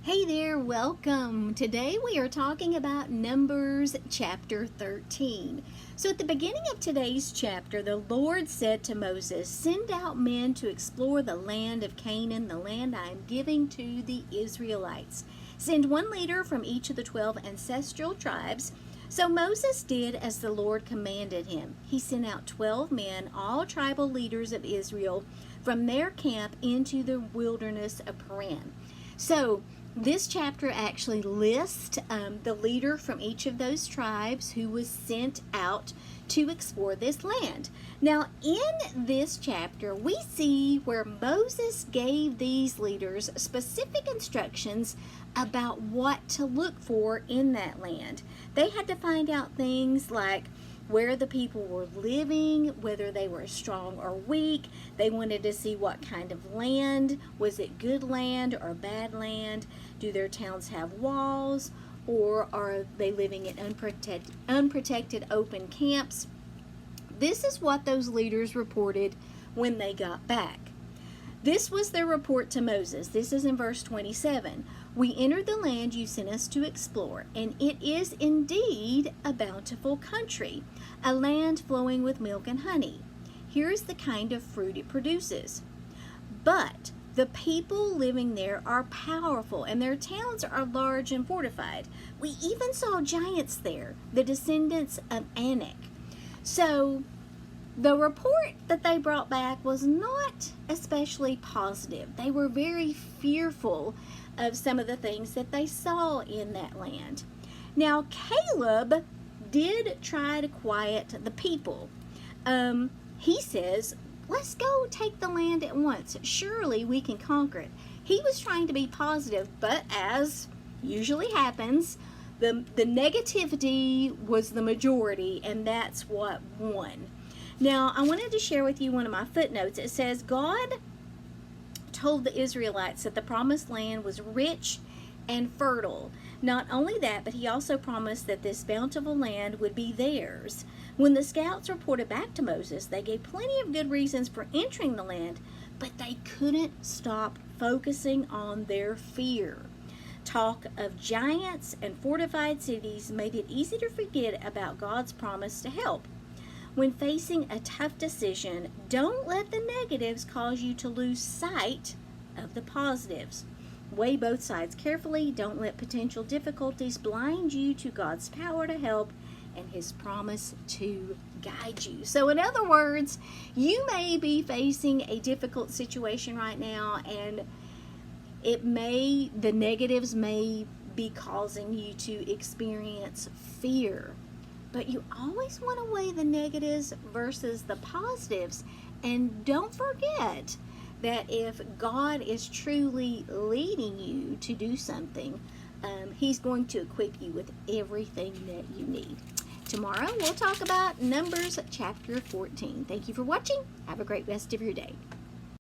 Hey there, welcome. Today we are talking about Numbers chapter 13. So at the beginning of today's chapter, the Lord said to Moses, "Send out men to explore the land of Canaan, the land I am giving to the Israelites. Send one leader from each of the 12 ancestral tribes." So Moses did as the Lord commanded him. He sent out 12 men, all tribal leaders of Israel, from their camp into the wilderness of Paran. So this chapter actually lists the leader from each of those tribes who was sent out to explore this land. Now, in this chapter, we see where Moses gave these leaders specific instructions about what to look for in that land. They had to find out things like where the people were living, whether they were strong or weak. They wanted to see what kind of land. Was it good land or bad land? Do their towns have walls, or are they living in unprotected open camps? This is what those leaders reported when they got back. This was their report to Moses. This is in verse 27. "We entered the land you sent us to explore, and it is indeed a bountiful country, a land flowing with milk and honey. Here is the kind of fruit it produces. But the people living there are powerful, and their towns are large and fortified. We even saw giants there, the descendants of Anak." So the report that they brought back was not especially positive. They were very fearful of some of the things that they saw in that land. Now, Caleb did try to quiet the people. He says, "Let's go take the land at once. Surely we can conquer it." He was trying to be positive, but as usually happens, the negativity was the majority, and that's what won. Now, I wanted to share with you one of my footnotes. It says, God told the Israelites that the promised land was rich and fertile. Not only that, but he also promised that this bountiful land would be theirs. When the scouts reported back to Moses, they gave plenty of good reasons for entering the land, but they couldn't stop focusing on their fear. Talk of giants and fortified cities made it easy to forget about God's promise to help. When facing a tough decision, don't let the negatives cause you to lose sight of the positives. Weigh both sides carefully. Don't let potential difficulties blind you to God's power to help and His promise to guide you. So in other words, you may be facing a difficult situation right now, and the negatives may be causing you to experience fear. But you always want to weigh the negatives versus the positives. And don't forget that if God is truly leading you to do something, He's going to equip you with everything that you need. Tomorrow we'll talk about Numbers chapter 14. Thank you for watching. Have a great rest of your day.